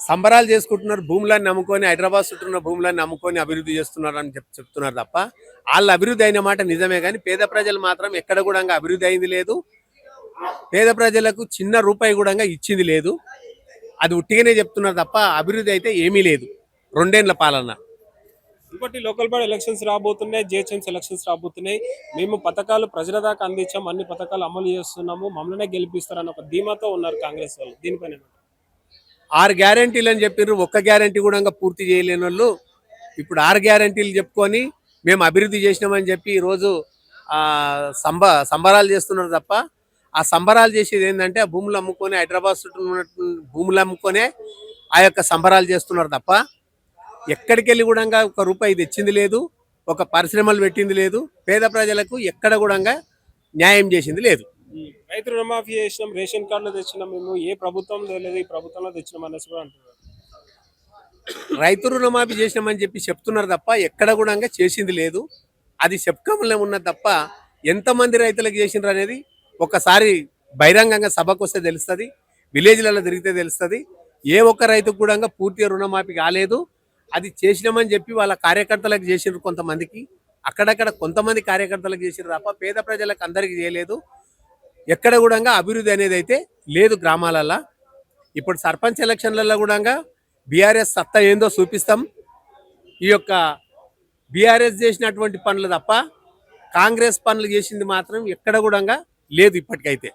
సంబరాలు చేసుకుంటున్నారు. భూములను నమ్ముకొని హైదరాబాద్ చుట్టూ ఉన్న భూములను నమ్ముకొని అభివృద్ధి చేస్తున్నారని చెప్తున్నారు తప్ప వాళ్ళ అభివృద్ధి అయిన మాట నిజమే, కానీ పేద ప్రజలు మాత్రం ఎక్కడ కూడా అభివృద్ధి అయింది లేదు. పేద ప్రజలకు చిన్న రూపాయి కూడా ఇచ్చింది లేదు. అది ఉట్టిగానే చెప్తున్నారు తప్ప అభివృద్ధి అయితే ఏమీ లేదు 2 ఏళ్ల పాలన. ఇంకోటి లోకల్ బాడీ ఎలక్షన్స్ రాబోతున్నాయి, జిహెచ్ఎంసీ ఎలక్షన్స్ రాబోతున్నాయి. మేము పథకాలు ప్రజల దాకా అందించాం, అన్ని పథకాలు అమలు చేస్తున్నాము, మమ్మల్నే గెలిపిస్తారని ఒక ధీమాతో ఉన్నారు కాంగ్రెస్ వాళ్ళు. దీనిపైన 6 గ్యారంటీలు అని చెప్పారు, ఒక్క గ్యారంటీ కూడా పూర్తి చేయలేని వాళ్ళు ఇప్పుడు 6 గ్యారంటీలు చెప్పుకొని మేము అభివృద్ధి చేసినామని చెప్పి ఈరోజు సంబరాలు చేస్తున్నారు తప్ప ఆ సంబరాలు చేసేది ఏంటంటే ఆ భూములు అమ్ముకొని హైదరాబాద్ చుట్టూ ఉన్నట్టు భూములు అమ్ముకొనే ఆ యొక్క సంబరాలు చేస్తున్నారు తప్ప ఎక్కడికి వెళ్ళి కూడా ఒక రూపాయి తెచ్చింది లేదు, ఒక పరిశ్రమలు పెట్టింది లేదు, పేద ప్రజలకు ఎక్కడ కూడా న్యాయం చేసింది లేదు. రైతు రుణమాఫీ చేసినాం, రేషన్ కార్డులు తెచ్చినాం, మేము ఏ ప్రభుత్వం లేదు, ఈ ప్రభుత్వంలో తెచ్చినాం అనేసి కూడా అంటున్నారు. రైతు రుణమాఫీ చేసినామని చెప్పి చెప్తున్నారు తప్ప ఎక్కడ కూడా చేసింది లేదు. అది చెప్పుకోమలే ఉన్నది తప్ప ఎంతమంది రైతులకు చేసినారు అనేది ఒకసారి బహిరంగంగా సభకు వస్తే తెలుస్తుంది, విలేజ్లలో తిరిగితే తెలుస్తుంది. ఏ ఒక్క రైతుకు కూడా పూర్తిగా రుణమాఫీ కాలేదు. అది చేసినామని చెప్పి వాళ్ళ కార్యకర్తలకు చేసినారు, కొంతమందికి అక్కడక్కడ కొంతమంది కార్యకర్తలకు చేసినారు తప్ప పేద ప్రజలకు అందరికీ చేయలేదు. ఎక్కడ కూడా అభివృద్ధి అనేది అయితే లేదు గ్రామాలల్లో. ఇప్పుడు సర్పంచ్ ఎలక్షన్లలో కూడా బీఆర్ఎస్ సత్తా ఏందో చూపిస్తాం. ఈ యొక్క బీఆర్ఎస్ చేసినటువంటి పనులు తప్ప కాంగ్రెస్ పనులు చేసింది మాత్రం ఎక్కడ కూడా లేదు ఇప్పటికైతే.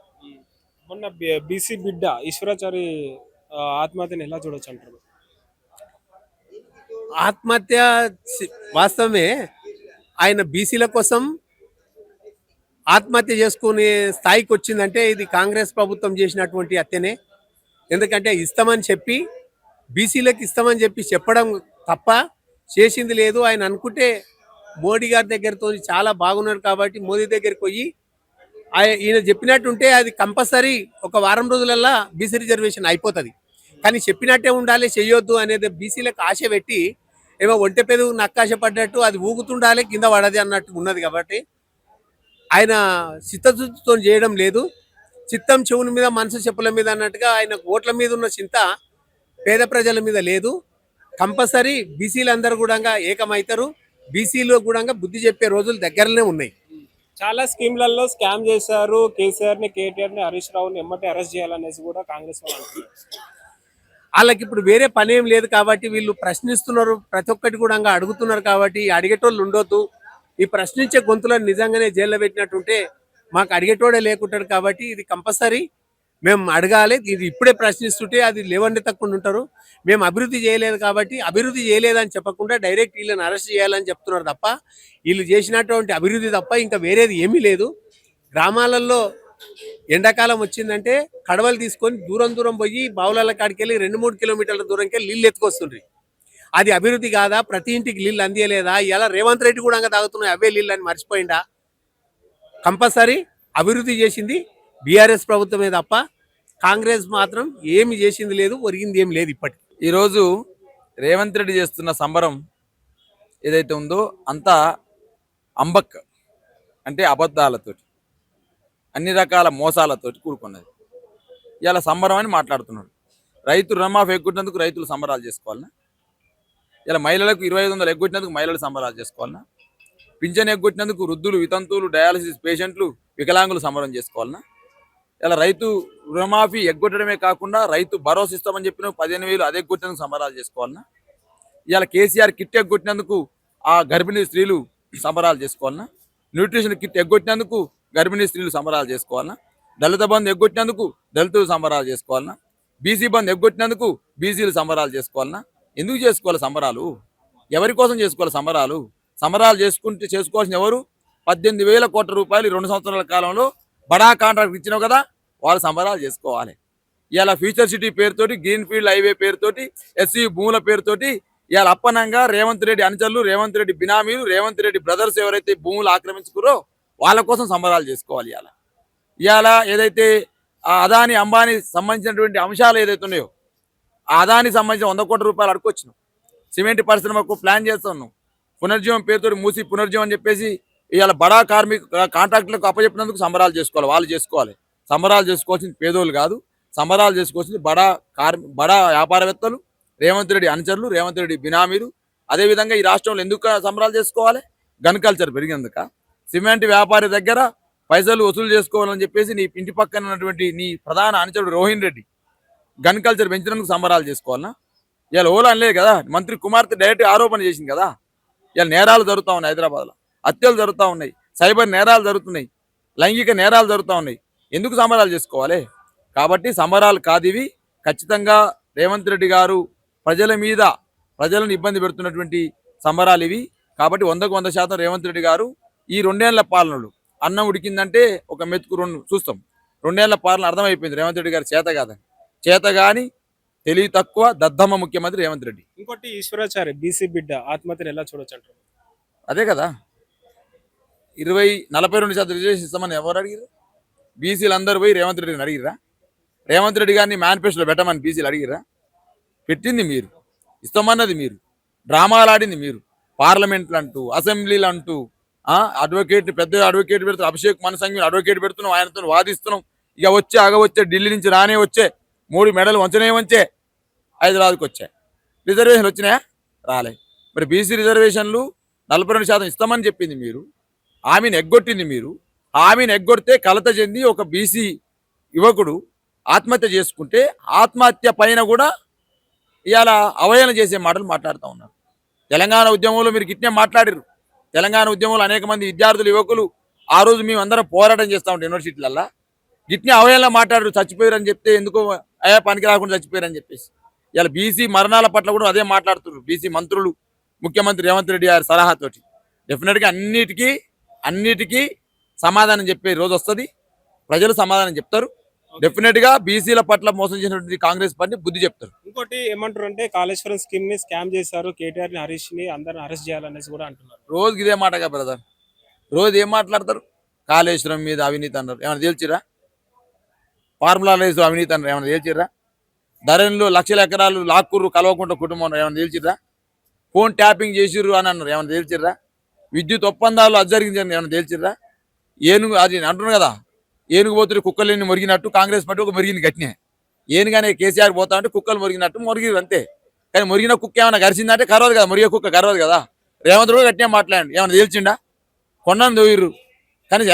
మొన్న బీసీ బిడ్డ ఈశ్వరాచారి ఆత్మహత్యను ఎలా చూడొచ్చు అంటారు? ఆత్మహత్య వాస్తవమే, ఆయన బీసీల కోసం ఆత్మహత్య చేసుకునే స్థాయికి వచ్చిందంటే ఇది కాంగ్రెస్ ప్రభుత్వం చేసినటువంటి హత్యనే. ఎందుకంటే ఇస్తామని చెప్పి బీసీలకు ఇస్తామని చెప్పి చెప్పడం తప్ప చేసింది లేదు. ఆయన అనుకుంటే మోడీ గారి దగ్గరతో చాలా బాగున్నారు కాబట్టి మోదీ దగ్గరికి పోయి ఈయన చెప్పినట్టుంటే అది కంపల్సరీ ఒక వారం రోజులల్లా బీసీ రిజర్వేషన్ అయిపోతుంది. కానీ చెప్పినట్టే ఉండాలి, చెయ్యొద్దు అనేది బీసీలకు ఆశ పెట్టి ఏమో ఒంటె పెదవు నక్కాశ పడ్డట్టు అది ఊగుతుండాలి, కింద పడది అన్నట్టు ఉన్నది. కాబట్టి ఆయన చిత్తశుద్ధితో చేయడం లేదు. చిత్తం చెవుని మీద మనసు చెప్పుల మీద అన్నట్టుగా ఆయన ఓట్ల మీద ఉన్న చింత పేద ప్రజల మీద లేదు. కంపల్సరీ బీసీలందరూ కూడా ఏకమవుతారు. బీసీలో కూడా బుద్ధి చెప్పే రోజులు దగ్గరనే ఉన్నాయి. చాలా స్కీమ్లలో స్కామ్ చేశారు, కేసీఆర్ ని, కేటీఆర్ ని, హరీష్ రావుని ఎమ్మటే అరెస్ట్ చేయాలనేసి కూడా కాంగ్రెస్ వాళ్ళు అంటున్నారు. వాళ్ళకి ఇప్పుడు వేరే పని ఏం లేదు కాబట్టి వీళ్ళు ప్రశ్నిస్తున్నారు, ప్రతి ఒక్కటి కూడా అడుగుతున్నారు. కాబట్టి అడిగేటోళ్ళు ఉండొద్దు. ఈ ప్రశ్నించే గొంతులను నిజంగానే జైల్లో పెట్టినట్టుంటే మాకు అడిగేటోడే లేకుంటాడు. కాబట్టి ఇది కంపల్సరీ మేము అడగాలి. ఇది ఇప్పుడే ప్రశ్నిస్తుంటే అది లేవండి తక్కువ ఉంటారు. మేము అభివృద్ధి చేయలేదు కాబట్టి అభివృద్ధి చేయలేదని చెప్పకుండా డైరెక్ట్ వీళ్ళని అరెస్ట్ చేయాలని చెప్తున్నారు తప్ప వీళ్ళు చేసినటువంటి అభివృద్ధి తప్ప ఇంకా వేరేది ఏమీ లేదు. గ్రామాలలో ఎండాకాలం వచ్చిందంటే కడవలు తీసుకొని దూరం దూరం పోయి బావుల కాడికి వెళ్ళి 2-3 కిలోమీటర్ల దూరంకి నీళ్ళు ఎత్తుకొస్తుండ్రి. అది అభివృద్ధి కాదా? ప్రతి ఇంటికి నీళ్ళు అందియలేదా? ఇలా రేవంత్ రెడ్డి కూడా తాగుతున్నాయి అవే నీళ్ళు అని మర్చిపోయిందా? కంపల్సరీ అభివృద్ధి చేసింది బీఆర్ఎస్ ప్రభుత్వమే తప్ప కాంగ్రెస్ మాత్రం ఏమి చేసింది లేదు, ఒరిగింది ఏం లేదు. ఇప్పటికి ఈరోజు రేవంత్ రెడ్డి చేస్తున్న సంబరం ఏదైతే ఉందో అంతా అంబక్ అంటే అబద్ధాలతోటి, అన్ని రకాల మోసాలతోటి కూడుకున్నది. ఇలా సంబరం అని మాట్లాడుతున్నాడు. రైతు రుణమాఫీ ఎగ్గొట్టినందుకు రైతులు సంబరాలు చేసుకోవాలన్నా? ఇలా మహిళలకు 2500 ఎగ్గొట్టినందుకు మహిళలు సంబరాలు చేసుకోవాలన్నా? పింఛన్ ఎగ్గొట్టినందుకు వృద్ధులు, వితంతువులు, డయాలసిస్ పేషెంట్లు, వికలాంగులు సంబరం చేసుకోవాలన్నా? ఇలా రైతు రుణమాఫీ ఎగ్గొట్టడమే కాకుండా రైతు భరోసా ఇస్తామని చెప్పిన 15,000 అది ఎగ్గొట్టినందుకు సంబరాలు చేసుకోవాలన్నా? ఇలా కేసీఆర్ కిట్ ఎగ్గొట్టినందుకు ఆ గర్భిణీ స్త్రీలు సంబరాలు చేసుకోవాలన్నా? న్యూట్రిషన్ కిట్ ఎగ్గొట్టినందుకు గర్భిణీ స్త్రీలు సంబరాలు చేసుకోవాలన్నా? దళిత బంధు ఎగ్గొట్టినందుకు దళితులు సంబరాలు చేసుకోవాలన్నా? బీసీ బంధు ఎగ్గొట్టినందుకు బీసీలు సంబరాలు చేసుకోవాలన్నా? ఎందుకు చేసుకోవాలి సంబరాలు? ఎవరి కోసం చేసుకోవాలి సంబరాలు? సంబరాలు చేసుకోవాల్సిన ఎవరు? 18,000 కోట్ల రూపాయలు 2 సంవత్సరాల కాలంలో బడా కాంట్రాక్ట్ ఇచ్చినావు కదా, వాళ్ళు సంబరాలు చేసుకోవాలి. ఇలా ఫ్యూచర్ సిటీ పేరుతోటి, గ్రీన్ ఫీల్డ్ హైవే పేరుతోటి, ఎస్సీ భూముల పేరుతోటి ఇవాళ అప్పనంగా రేవంత్ రెడ్డి అనుచరులు, రేవంత్ రెడ్డి బినామీలు, రేవంత్ రెడ్డి బ్రదర్స్ ఎవరైతే భూములు ఆక్రమించుకురో వాళ్ళ కోసం సంబరాలు చేసుకోవాలి. ఇవాళ ఏదైతే అదాని అంబానీ సంబంధించినటువంటి అంశాలు ఏదైతే ఉన్నాయో ఆ అదాని సంబంధించిన 100 కోట్ల రూపాయలు అడుకొచ్చినాం. సిమెంట్ పరిశ్రమకు ప్లాన్ చేస్తున్నాం. పునర్జీవం పేరుతో మూసి పునర్జీవం అని చెప్పేసి ఇవాళ బడా కాంట్రాక్టులకు అప్పచెప్పినందుకు సంబరాలు చేసుకోవాలి. వాళ్ళు చేసుకోవాలి. సంబరాలు చేసుకోవాల్సింది పేదోళ్ళు కాదు, సంబరాలు చేసుకోవాల్సింది బడా వ్యాపారవేత్తలు, రేవంత్ రెడ్డి అనుచరులు, రేవంత్ రెడ్డి బినామీలు. అదేవిధంగా ఈ రాష్ట్రంలో ఎందుకు సంబరాలు చేసుకోవాలి? Gun culture పెరిగినందుక. సిమెంట్ వ్యాపారి దగ్గర పైసలు వసూలు చేసుకోవాలని చెప్పేసి నీ ఇంటి పక్కన ఉన్నటువంటి నీ ప్రధాన అనుచరుడు రోహిన్ రెడ్డి గన్ కల్చర్ పెంచినందుకు సంబరాలు చేసుకోవాలన్నా? ఇవాళ ఓలా అనలేదు కదా, మంత్రి కుమార్తె డైరెక్ట్ ఆరోపణ చేసింది కదా. ఇవాళ నేరాలు జరుగుతూ ఉన్నాయి, హైదరాబాద్లో హత్యలు జరుగుతూ ఉన్నాయి, సైబర్ నేరాలు జరుగుతున్నాయి, లైంగిక నేరాలు జరుగుతూ ఉన్నాయి. ఎందుకు సంబరాలు చేసుకోవాలి? కాబట్టి సంబరాలు కాదు ఇవి. ఖచ్చితంగా రేవంత్ రెడ్డి గారు ప్రజల మీద, ప్రజలను ఇబ్బంది పెడుతున్నటువంటి సంబరాలు ఇవి. కాబట్టి 100% రేవంత్ రెడ్డి గారు ఈ 2 ఏళ్ల పాలనలు, అన్నం ఉడికిందంటే ఒక మెతుకు రెండు చూస్తాం. 2 ఏళ్ల పాలన అర్థమైపోయింది రేవంత్ రెడ్డి గారు చేత కాదని. చేత గాని తెలివి తక్కువ దద్దమ్మ ముఖ్యమంత్రి రేవంత్ రెడ్డి. ఇంకోటి ఈశ్వరాచారి బీసీ బిడ్డ ఆత్మహత్యను ఎలా చూడొచ్చు అంటారు? అదే కదా, 42% రిజర్వేషన్ ఇస్తామని ఎవరు అడిగిరు? బీసీలు అందరూ పోయి రేవంత్ రెడ్డిని అడిగిరా? రేవంత్ రెడ్డి గారిని మేనిఫెస్టోలో పెట్టమని బీసీలు అడిగిరా? పెట్టింది మీరు, ఇస్తామన్నది మీరు, డ్రామాలు ఆడింది మీరు. పార్లమెంట్లు అంటూ, అసెంబ్లీలు అంటూ, అడ్వకేట్, పెద్ద అడ్వకేట్ పెడుతున్నాం, అభిషేక్ మను సంఘం అడ్వకేట్ పెడుతున్నాం, ఆయనతో వాదిస్తున్నాం. ఇక వచ్చే అగవచ్చే ఢిల్లీ నుంచి రానే వచ్చే 3 మెడలు వంచే హైదరాబాద్కి వచ్చాయి. రిజర్వేషన్లు వచ్చినాయా? రాలే. మరి బీసీ రిజర్వేషన్లు 42% ఇస్తామని చెప్పింది మీరు, హామీని ఎగ్గొట్టింది మీరు. హామీని ఎగ్గొడితే కలత చెంది ఒక బీసీ యువకుడు ఆత్మహత్య చేసుకుంటే, ఆత్మహత్య పైన కూడా ఇవాళ అవహేళన చేసే మాటలు మాట్లాడుతూ ఉన్నారు. తెలంగాణ ఉద్యమంలో మీరు గిట్నే మాట్లాడారు. తెలంగాణ ఉద్యమంలో అనేక మంది విద్యార్థులు, యువకులు ఆ రోజు మేము అందరం పోరాటం చేస్తూ ఉంటాం యూనివర్సిటీలల్లో. గిట్నే అవహేళన మాట్లాడారు, చచ్చిపోయారు అని చెప్తే ఎందుకో అయ్యా పనికి రాకుండా చచ్చిపోయారు అని చెప్పేసి. ఇలా బీసీ మరణాల పట్ల కూడా అదే మాట్లాడుతున్నారు బీసీ మంత్రులు, ముఖ్యమంత్రి రేవంత్ రెడ్డి గారి సలహాతోటి. డెఫినెట్గా అన్నిటికీ సమాధానం చెప్పే రోజు వస్తుంది. ప్రజలు సమాధానం చెప్తారు. డెఫినెట్గా బీసీల పట్ల మోసం చేసినటువంటి కాంగ్రెస్ పార్టీ బుద్ధి చెప్తారు. ఇంకోటి ఏమంటారు అంటే కాళేశ్వరం స్కీమ్ ని స్కామ్ చేశారు, కేటీఆర్ ని, హరీష్ ని అందరిని అరెస్ట్ చేయాలనేసి కూడా అంటున్నారు. రోజుకి ఇదే మాటగా బ్రదర్, రోజు ఏం మాట్లాడతారు? కాళేశ్వరం మీద అవినీతి అన్నారు, ఏమైనా తేల్చిరా? ఫార్ములా రైస్ అవినీతి అన్నారు, ఏమైనా తేల్చిరా? ధరణిలో లక్షల ఎకరాలు లాక్కుర్రు కలవకుండా కుటుంబం, ఏమైనా తేల్చిరా? ఫోన్ ట్యాపింగ్ చేసిర్రు అని అన్నారు, ఏమైనా తేల్చిర్రా? విద్యుత్ ఒప్పందాలు అది జరిగిందని ఏమైనా తేల్చిర్రా? ఏనుగు అది అంటున్నారు కదా, ఏనుగు పోతుంటే కుక్కలేని మొరిగినట్టు కాంగ్రెస్ పార్టీ ఒక మొరిగింది గట్టినే. ఏనుగానే కేసీఆర్ పోతా అంటే కుక్కలు మొరిగినట్టు మొరిగిరు అంతే. కానీ మొరిగిన కుక్క ఏమైనా గరిచిందంటే కరవదు కదా, మొరిగే కుక్క కరవదు కదా. రేవంత్ కూడా గట్టినే మాట్లాడండి, ఏమైనా తేల్చిండా? కొండను దోయిర్రు కానీ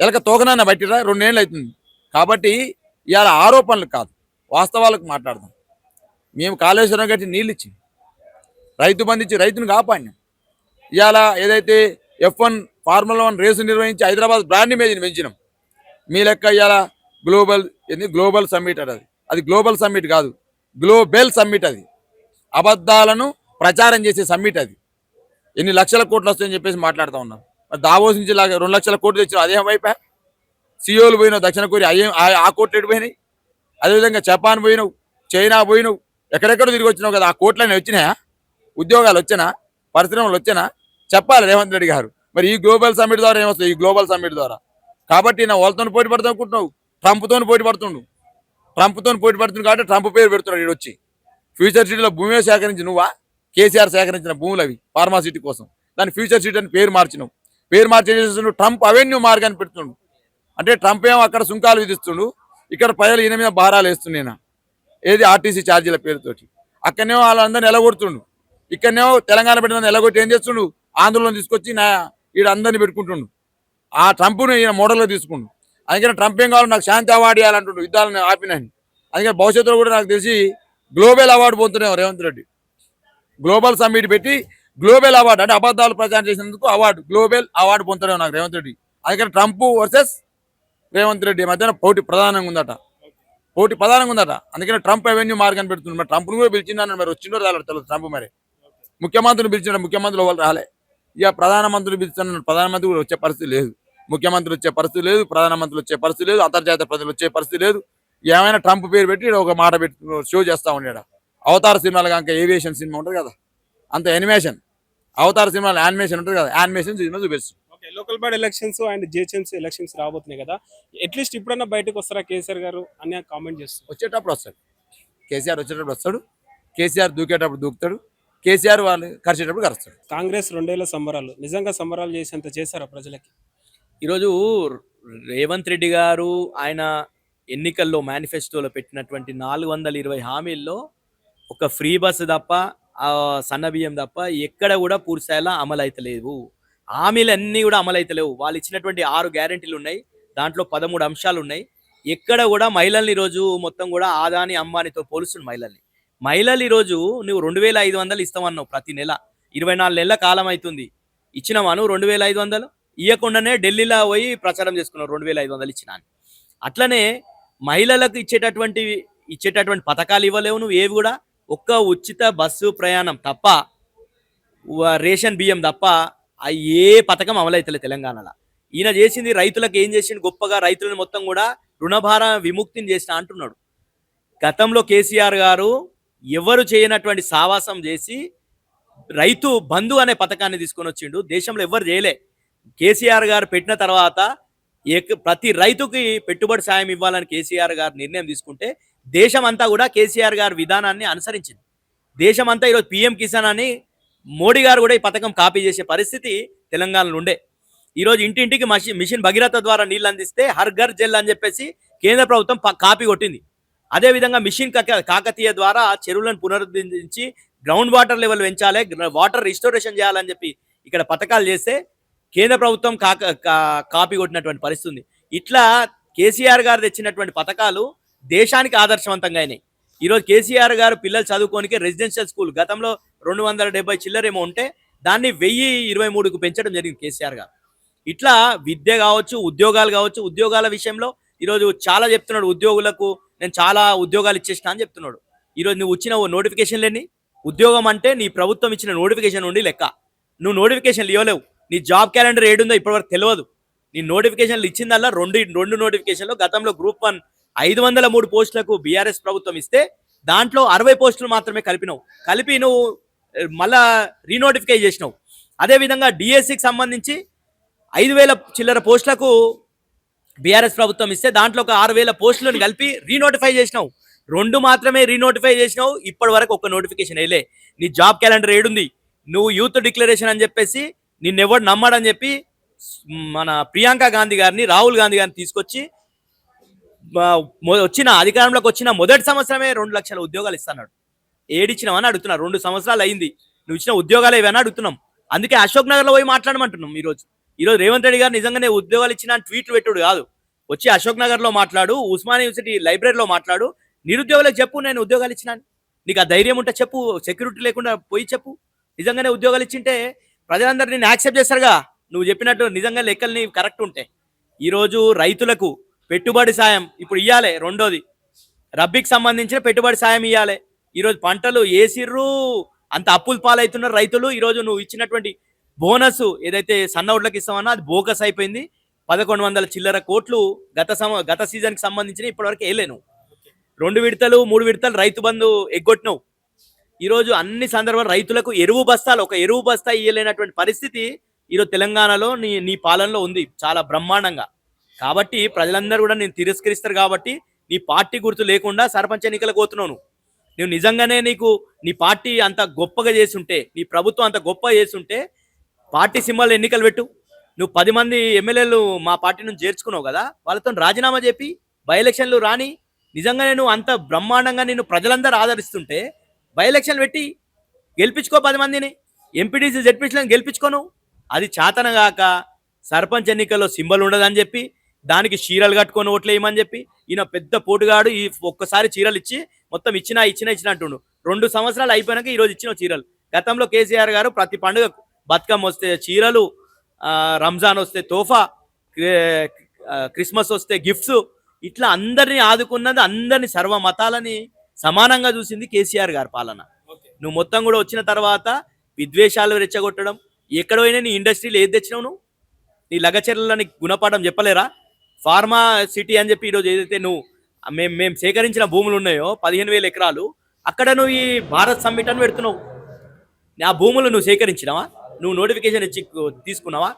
ఎలక తోకనన్నా బట్టిరా, 2 ఏళ్ళు అవుతుంది. కాబట్టి ఇవాళ ఆరోపణలు కాదు, వాస్తవాలకు మాట్లాడదాం. మేము కాళేశ్వరం కట్టి నీళ్ళు ఇచ్చి, రైతు బంధించి రైతును కాపాడినాం. ఇవాళ ఏదైతే F1 ఫార్ములా 1 రేసు నిర్వహించి హైదరాబాద్ బ్రాండ్ ఇమేజ్ని పెంచినాం. మీ లెక్క ఇవాళ గ్లోబల్ సమ్మిట్ అది గ్లోబల్ సమ్మిట్ కాదు, గ్లోబల్ సమ్మిట్. అది అబద్ధాలను ప్రచారం చేసే సమ్మిట్. అది ఎన్ని లక్షల కోట్లు వస్తాయని చెప్పేసి మాట్లాడుతూ ఉన్నాం. మరి దావోస్ నుంచి 2 లక్షల కోట్లు తెచ్చిన అదేం వైపా? సియోలు పోయినావు, దక్షిణ కొరియా ఆ కోట్లు ఎడిపోయినాయి. అదేవిధంగా జపాన్ పోయినావు, చైనా పోయినావు, ఎక్కడెక్కడ తిరిగి వచ్చినావు కదా. ఆ కోట్లన్నీ వచ్చినాయా? ఉద్యోగాలు వచ్చినా, పరిశ్రమలు వచ్చినా? చెప్పాలి రేవంత్ రెడ్డి గారు. మరి ఈ గ్లోబల్ సమ్మిట్ ద్వారా ఏమొస్తుంది? ఈ గ్లోబల్ సమ్మిట్ ద్వారా. కాబట్టి నా వాళ్ళతో పోటీ పడతాం అనుకుంటున్నావు, ట్రంప్తో పోటీ పడుతుండు కాబట్టి ట్రంప్ పేరు పెడుతున్నాడు. వీడు వచ్చి ఫ్యూచర్ సిటీలో భూమి సేకరించి నువ్వా? కేసీఆర్ సేకరించిన భూములు అవి ఫార్మాసిటీ కోసం. దాని ఫ్యూచర్ సిటీ అని పేరు మార్చినావు. పేరు మార్చేసి ట్రంప్ అవెన్యూ మార్గాన్ని పెడుతుండు. అంటే ట్రంప్ ఏమో అక్కడ సుంకాలు విధిస్తుండు, ఇక్కడ ప్రజలు ఈయన మీద భారాలు వేస్తున్నాయినా, ఏది ఆర్టీసీ ఛార్జీల పేరుతోటి. అక్కడనేమో వాళ్ళందరినీ ఎలగొడుతుండు, ఇక్కడనేమో తెలంగాణ పెట్టిన ఎలగొట్టి ఏం చేస్తుండు? ఆందోళన తీసుకొచ్చి ఈడ అందరినీ పెట్టుకుంటుండు. ఆ ట్రంప్ను ఈయన మోడల్గా తీసుకుండు. అందుకని ట్రంప్ ఏం కావాలి, నాకు శాంతి అవార్డు ఇవ్వాలంటుండు, యుద్ధాలను ఆపినని. అందుకని భవిష్యత్తులో కూడా నాకు తెలిసి గ్లోబల్ అవార్డు పొందుతున్నాం రేవంత్ రెడ్డి. గ్లోబల్ సమ్మిట్ పెట్టి గ్లోబల్ అవార్డు, అంటే అబద్ధాలు ప్రచారం చేసినందుకు అవార్డు, గ్లోబల్ అవార్డు పొందుతున్నాం నాకు రేవంత్ రెడ్డి. అందుకని ట్రంప్ వర్సెస్ రేవంత్ రెడ్డి మధ్యన పోటీ ప్రధానంగా ఉందట. అందుకని ట్రంప్ అవెన్యూ మార్గాన్ని పెడుతుంది. మరి ట్రంప్ను కూడా పిలిచిందని, మరి వచ్చిండో రాలేదు తెలియదు ట్రంప్. మరి ముఖ్యమంత్రిని పిలిచిన, ముఖ్యమంత్రులు వాళ్ళు రాలే. ఇక ప్రధానమంత్రులు పిలుస్తున్న, ప్రధానమంత్రి కూడా వచ్చే పరిస్థితి లేదు, ముఖ్యమంత్రి వచ్చే పరిస్థితి లేదు, ప్రధానమంత్రి వచ్చే పరిస్థితి లేదు, అంతర్జాతీయ ప్రజలు వచ్చే పరిస్థితి లేదు. ఏమైనా ట్రంప్ పేరు పెట్టి ఒక మాట పెట్టి షో చేస్తూ ఉన్నాడు. అవతార సినిమాలు కనుక ఏవియేషన్ సినిమా ఉంటుంది కదా, అంత యానిమేషన్. అవతార సినిమాలు యానిమేషన్ ఉంటుంది కదా, యానిమేషన్ సినిమా చూపిస్తుంది. Local body elections and GHMC elections రాబోతున్నాయి కదా, అట్లీస్ట్ ఇప్పుడన్నా బయటకు వస్తారా కేసీఆర్ గారు అని కామెంట్ చేస్తారు. వచ్చేటప్పుడు వస్తాడు కేసీఆర్, వచ్చేటప్పుడు వస్తాడు కేసీఆర్, దూకేటప్పుడు దూకుతాడు కేసీఆర్, వాళ్ళు కరిచేటప్పుడు కరుస్తాడు. కాంగ్రెస్ 2 ఏళ్ల సంబరాలు నిజంగా సంబరాలు చేసేంత చేశారా ప్రజలకి? ఈరోజు రేవంత్ రెడ్డి గారు ఆయన ఎన్నికల్లో మేనిఫెస్టోలో పెట్టినటువంటి 420 హామీల్లో ఒక ఫ్రీ బస్సు తప్ప సన్న బియ్యం తప్ప ఎక్కడ కూడా పూర్తి స్థాయిలో అమలు అయితలేవు. హామీలు అన్నీ కూడా అమలు అయితలేవు. వాళ్ళు ఇచ్చినటువంటి 6 గ్యారెంటీలు ఉన్నాయి. దాంట్లో 13 అంశాలు ఉన్నాయి. ఎక్కడ కూడా మహిళల్ని ఈరోజు మొత్తం కూడా ఆదాని అంబానీతో పోలుస్తుంది మహిళల్ని. మహిళలు ఈరోజు నువ్వు 2500 ఇస్తామన్నావు ప్రతి నెల. 24 నెలల కాలం అవుతుంది. ఇచ్చినావా నువ్వు 2500? ఇవ్వకుండానే ఢిల్లీలో పోయి ప్రచారం చేసుకున్నావు 2500 ఇచ్చినా అని. అట్లనే మహిళలకు ఇచ్చేటటువంటి పథకాలు ఇవ్వలేవు నువ్వు ఏవి కూడా. ఒక్క ఉచిత బస్సు ప్రయాణం తప్ప, రేషన్ బియ్యం తప్ప ఏ పథకం అమలైతలే తెలంగాణలో. ఈయన చేసింది రైతులకు ఏం చేసిండు గొప్పగా, రైతులను మొత్తం కూడా రుణభార విముక్తిని చేసిన అంటున్నాడు. గతంలో కేసీఆర్ గారు ఎవరు చేయనటువంటి సావాసం చేసి రైతు బంధు అనే పథకాన్ని తీసుకొని వచ్చిండు. దేశంలో ఎవరు చేయలే. కేసీఆర్ గారు పెట్టిన తర్వాత ప్రతి రైతుకి పెట్టుబడి సాయం ఇవ్వాలని కేసీఆర్ గారు నిర్ణయం తీసుకుంటే దేశం అంతా కూడా కేసీఆర్ గారి విధానాన్ని అనుసరించింది. దేశం అంతా ఈరోజు పిఎం కిసాన్ అని మోడీ గారు కూడా ఈ పథకం కాపీ చేసే పరిస్థితి తెలంగాణలో ఉండే. ఈరోజు ఇంటింటికి మిషన్ భగీరథ ద్వారా నీళ్ళు అందిస్తే హర్ ఘర్ జల్ అని చెప్పేసి కేంద్ర ప్రభుత్వం కాపీ కొట్టింది. అదేవిధంగా మిషన్ కాకతీయ ద్వారా చెరువులను పునరుద్ధరించి గ్రౌండ్ వాటర్ లెవెల్ పెంచాలి, వాటర్ రిస్టోరేషన్ చేయాలని చెప్పి ఇక్కడ పథకాలు చేస్తే కేంద్ర ప్రభుత్వం కాపీ కొట్టినటువంటి పరిస్థితి ఉంది. ఇట్లా కేసీఆర్ గారు తెచ్చినటువంటి పథకాలు దేశానికి ఆదర్శవంతంగా అయినాయి. ఈరోజు కేసీఆర్ గారు పిల్లలు చదువుకోనికి రెసిడెన్షియల్ స్కూల్ గతంలో 270 చిల్లరేమో ఉంటే దాన్ని 1023కు పెంచడం జరిగింది కేసీఆర్ గారు. ఇట్లా విద్య కావచ్చు, ఉద్యోగాలు కావచ్చు. ఉద్యోగాల విషయంలో ఈరోజు చాలా చెప్తున్నాడు. ఉద్యోగులకు నేను చాలా ఉద్యోగాలు ఇచ్చేసిన అని చెప్తున్నాడు. ఈరోజు నువ్వు ఇచ్చిన నోటిఫికేషన్లు ఎన్ని? ఉద్యోగం అంటే నీ ప్రభుత్వం ఇచ్చిన నోటిఫికేషన్ నుండి లెక్క. నువ్వు నోటిఫికేషన్లు ఇవ్వలేవు. నీ జాబ్ క్యాలెండర్ ఏడుందో ఇప్పటివరకు తెలియదు. నీ నోటిఫికేషన్లు ఇచ్చిందల్లా రెండు నోటిఫికేషన్లు. గతంలో గ్రూప్ 1 503 పోస్టులకు బీఆర్ఎస్ ప్రభుత్వం ఇస్తే దాంట్లో 60 పోస్టులు మాత్రమే కలిపి నువ్వు మళ్ళా రీనోటిఫై చేసినావు. అదేవిధంగా డిఎస్సికి సంబంధించి 5000 చిల్లర పోస్టులకు బీఆర్ఎస్ ప్రభుత్వం ఇస్తే దాంట్లో ఒక 6000 పోస్టులను కలిపి రీనోటిఫై చేసినావు. 2 మాత్రమే రీనోటిఫై చేసినావు. ఇప్పటి వరకు ఒక నోటిఫికేషన్ వేయలే. నీ జాబ్ క్యాలెండర్ ఏడుంది? నువ్వు యూత్ డిక్లరేషన్ అని చెప్పేసి నిన్నెవడు నమ్మడని చెప్పి మన ప్రియాంక గాంధీ గారిని, రాహుల్ గాంధీ గారిని తీసుకొచ్చి అధికారంలోకి వచ్చిన మొదటి సంవత్సరమే 2 లక్షల ఉద్యోగాలు ఇస్తున్నాడు. ఏడిచ్చినావని అడుగుతున్నా. 2 సంవత్సరాలు అయింది, నువ్వు ఇచ్చిన ఉద్యోగాలు ఏవని అడుగుతున్నాం. అందుకే అశోక్ నగర్లో పోయి మాట్లాడమంటున్నాం. ఈరోజు రేవంత్ రెడ్డి గారు నిజంగానే ఉద్యోగాలు ఇచ్చిన ట్వీట్లు పెట్టుడు కాదు, వచ్చి అశోక్ నగర్లో మాట్లాడు, ఉస్మానియా యూనివర్సిటీ లైబ్రరీలో మాట్లాడు, నిరుద్యోగులకు చెప్పు నేను ఉద్యోగాలు ఇచ్చినాను. నీకు ఆ ధైర్యం ఉంటే చెప్పు, సెక్యూరిటీ లేకుండా పోయి చెప్పు. నిజంగానే ఉద్యోగాలు ఇచ్చింటే ప్రజలందరూ నేను యాక్సెప్ట్ చేస్తారుగా. నువ్వు చెప్పినట్టు నిజంగా లెక్కలు కరెక్ట్ ఉంటే. ఈరోజు రైతులకు పెట్టుబడి సాయం ఇప్పుడు ఇవ్వాలి. రెండోది రబ్బీకి సంబంధించిన పెట్టుబడి సాయం ఇవ్వాలి. ఈరోజు పంటలు వేసిర్రు, అంత అప్పులు పాలవుతున్నారు రైతులు. ఈరోజు నువ్వు ఇచ్చినటువంటి బోనస్ ఏదైతే సన్నవుడ్లకు ఇస్తామన్నా అది బోగస్ అయిపోయింది. 1100 చిల్లర కోట్లు గత సీజన్కి సంబంధించిన ఇప్పటివరకు వేయలేను. 2 విడతలు 3 విడతలు రైతు బంధు ఎగ్గొట్టినావు. ఈరోజు అన్ని సందర్భాలు రైతులకు ఒక ఎరువు బస్తా ఇయ్యలేనటువంటి పరిస్థితి ఈరోజు తెలంగాణలో నీ పాలనలో ఉంది చాలా బ్రహ్మాండంగా. కాబట్టి ప్రజలందరూ కూడా నేను తిరస్కరిస్తారు. కాబట్టి నీ పార్టీ గుర్తు లేకుండా సర్పంచ్ ఎన్నికలకు పోతున్నావు. నువ్వు నిజంగానే నీ పార్టీ అంత గొప్పగా చేస్తుంటే, నీ ప్రభుత్వం అంత గొప్పగా చేస్తుంటే పార్టీ సింబల్ ఎన్నికలు పెట్టు. నువ్వు 10 మంది ఎమ్మెల్యేలు మా పార్టీ నుంచి చేర్చుకున్నావు కదా, వాళ్ళతో రాజీనామా చెప్పి బై ఎలక్షన్లు రాని. నిజంగానే నువ్వు అంత బ్రహ్మాండంగా నిన్ను ప్రజలందరూ ఆదరిస్తుంటే బై ఎలక్షన్ పెట్టి గెలిపించుకో. 10 మందిని ఎంపీటీసీ జెడ్పీటీసీలను గెలిపించుకోను. అది చాతనగాక సర్పంచ్ ఎన్నికల్లో సింబల్ ఉండదని చెప్పి దానికి చీరలు కట్టుకొని ఓట్లు వేయమని చెప్పి ఈయన పెద్ద పోటుగాడు. ఈ ఒక్కసారి చీరలు ఇచ్చి మొత్తం ఇచ్చిన అంటుండు. 2 సంవత్సరాలు అయిపోయినాక ఈరోజు ఇచ్చిన చీరలు. గతంలో కేసీఆర్ గారు ప్రతి పండుగకు బతుకమ్మ వస్తే చీరలు, రంజాన్ వస్తే తోఫా, క్రిస్మస్ వస్తే గిఫ్ట్స్, ఇట్లా అందరినీ ఆదుకున్నది. అందరినీ సర్వ మతాలని సమానంగా చూసింది కేసీఆర్ గారి పాలన. నువ్వు మొత్తం కూడా వచ్చిన తర్వాత విద్వేషాలు రెచ్చగొట్టడం, ఎక్కడ పోయినా నీ ఇండస్ట్రీలో ఏది తెచ్చినావు నువ్వు? నీ లగచర్లని గుణపాఠం చెప్పలేరా? ఫార్మా సిటీ అని చెప్పి ఈరోజు ఏదైతే నువ్వు మేము సేకరించిన భూములు ఉన్నాయో 15,000 ఎకరాలు, అక్కడ నువ్వు ఈ భారత్ సమ్మిట్ అని పెడుతున్నావు. ఆ భూములు నువ్వు సేకరించినావా? నువ్వు నోటిఫికేషన్ ఇచ్చి తీసుకున్నావా?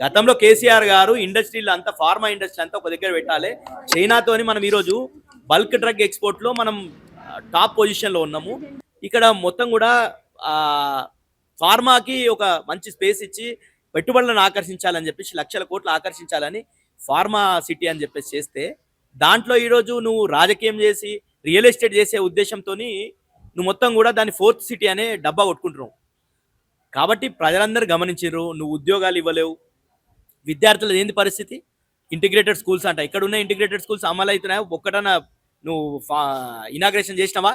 గతంలో కేసీఆర్ గారు ఇండస్ట్రీలు అంతా, ఫార్మా ఇండస్ట్రీ అంతా ఒక దగ్గర పెట్టాలి. చైనాతోని మనం ఈరోజు బల్క్ డ్రగ్ ఎక్స్పోర్ట్లో మనం టాప్ పొజిషన్లో ఉన్నాము. ఇక్కడ మొత్తం కూడా ఫార్మాకి ఒక మంచి స్పేస్ ఇచ్చి పెట్టుబడులను ఆకర్షించాలని చెప్పేసి, లక్షల కోట్లు ఆకర్షించాలని ఫార్మా సిటీ అని చెప్పేసి చేస్తే, దాంట్లో ఈరోజు నువ్వు రాజకీయం చేసి రియల్ ఎస్టేట్ చేసే ఉద్దేశంతో నువ్వు మొత్తం కూడా దాన్ని ఫోర్త్ సిటీ అనే డబ్బా కొట్టుకుంటున్నావు. కాబట్టి ప్రజలందరూ గమనించారు, నువ్వు ఉద్యోగాలు ఇవ్వలేవు. విద్యార్థుల ఏంది పరిస్థితి? ఇంటిగ్రేటెడ్ స్కూల్స్ అంట, ఇక్కడ ఉన్న ఇంటిగ్రేటెడ్ స్కూల్స్ అమలు అవుతున్నాయా? ఒక్కటన్నా నువ్వు ఇనాగ్రేషన్ చేసినావా?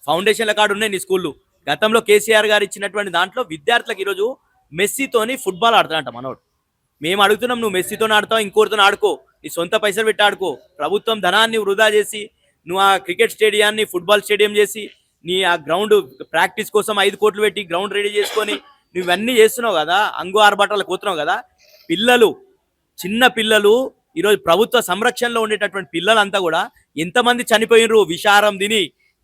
ఫౌండేషన్ల కాడు ఉన్నాయి నీ స్కూళ్ళు. గతంలో కేసీఆర్ గారు ఇచ్చినటువంటి దాంట్లో విద్యార్థులకు ఈరోజు మెస్సీతోని ఫుట్బాల్ ఆడుతాడంట మనోడు. మేము అడుగుతున్నాం, నువ్వు మెస్సీతో ఆడతావు, ఇంకోరితో ఆడుకో, నీ సొంత పైసలు పెట్టి ఆడుకో. ప్రభుత్వం ధనాన్ని వృధా చేసి నువ్వు ఆ క్రికెట్ స్టేడియాన్ని ఫుట్బాల్ స్టేడియం చేసి నీ ఆ గ్రౌండ్ ప్రాక్టీస్ కోసం 5 కోట్లు పెట్టి గ్రౌండ్ రెడీ చేసుకొని నువ్వు ఇవన్నీ చేస్తున్నావు కదా, అంగు ఆర్భాటాలకు పోతున్నావు కదా. పిల్లలు, చిన్న పిల్లలు ఈరోజు ప్రభుత్వ సంరక్షణలో ఉండేటటువంటి పిల్లలంతా కూడా ఎంతమంది చనిపోయినరు, విషారం తిని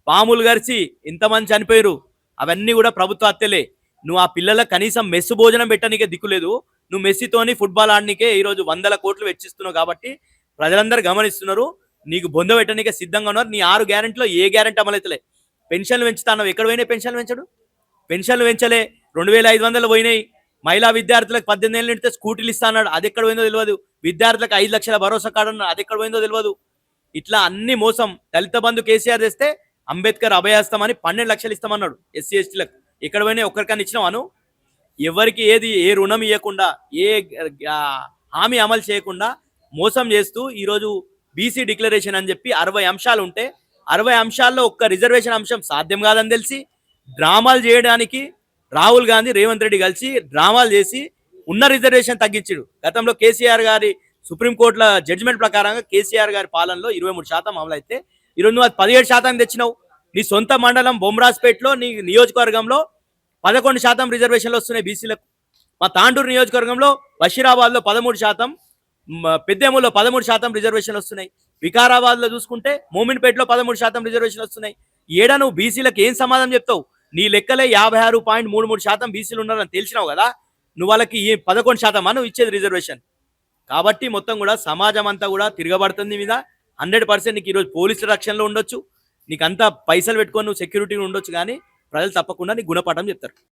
పాములు గరిచి ఎంతమంది చనిపోయారు, అవన్నీ కూడా ప్రభుత్వ హత్యలే. నువ్వు ఆ పిల్లలకు కనీసం మెస్సు భోజనం పెట్టడానికే దిక్కులేదు. నువ్వు మెస్సీతోని ఫుట్బాల్ ఆడనికే ఈరోజు 100 కోట్లు వెచ్చిస్తున్నావు. కాబట్టి ప్రజలందరూ గమనిస్తున్నారు, నీకు బొంద పెట్టడానికే సిద్ధంగా ఉన్నారు. నీ 6 గ్యారెంటీలో ఏ గ్యారెంటీ అమలైతలే. పెన్షన్లు పెంచుతాను, ఎక్కడ పోయినాయి పెన్షన్లు పెంచడు? పెన్షన్లు పెంచలే, 2500 పోయినాయి. మహిళా విద్యార్థులకు 18 ఏళ్ళు నిండితే స్కూటీలు ఇస్తా అన్నాడు, అది ఎక్కడ పోయిందో తెలియదు. విద్యార్థులకు 5 లక్షల భరోసా కార్డు అన్నాడు, అది ఎక్కడ పోయిందో తెలియదు. ఇట్లా అన్ని మోసం. దళిత బంధు కేసీఆర్ తెస్తే అంబేద్కర్ అభయాస్తామని 12 లక్షలు ఇస్తామన్నాడు ఎస్సీ ఎస్టీలకు, ఎక్కడ పోయినా ఒక్కరికన్నా ఇచ్చినావాను? ఎవరికి ఏది ఏ రుణం ఇవ్వకుండా, ఏ హామీ అమలు చేయకుండా మోసం చేస్తూ ఈరోజు బీసీ డిక్లరేషన్ అని చెప్పి 60 అంశాలు ఉంటే 60 అంశాల్లో ఒక్క రిజర్వేషన్ అంశం సాధ్యం కాదని తెలిసి డ్రామాలు చేయడానికి రాహుల్ గాంధీ రేవంత్ రెడ్డి కలిసి డ్రామాలు చేసి ఉన్న రిజర్వేషన్ తగ్గించాడు. గతంలో కేసీఆర్ గారి సుప్రీంకోర్టుల జడ్జిమెంట్ ప్రకారంగా కేసీఆర్ గారి పాలనలో 23% అమలైతే ఈరోజు నువ్వు అది 17% తెచ్చినావు. నీ సొంత మండలం బొమ్రాజ్పేటలో నీ నియోజకవర్గంలో 11% రిజర్వేషన్లు వస్తున్నాయి బీసీలకు. మా తాండూరు నియోజకవర్గంలో బషీరాబాద్లో 13%, పెద్దేములో 13% రిజర్వేషన్లు వస్తున్నాయి. వికారాబాద్లో చూసుకుంటే మోమిన్పేటలో 13% రిజర్వేషన్లు వస్తున్నాయి. ఏడా నువ్వు బీసీలకు ఏం సమాధానం చెప్తావు? నీ లెక్కలే 56.33% బీసీలు ఉన్నారని తెలిసినావు కదా, నువ్వు వాళ్ళకి 11% నువ్వు ఇచ్చేది రిజర్వేషన్. కాబట్టి మొత్తం కూడా సమాజం అంతా కూడా తిరగబడుతుంది మీద. 100% నీకు ఈరోజు పోలీసుల రక్షణలో ఉండొచ్చు, నీకు అంతా పైసలు పెట్టుకొని నువ్వు సెక్యూరిటీ ఉండొచ్చు, కానీ ప్రజలు తప్పకుండా నీకు గుణపాఠం చెప్తారు.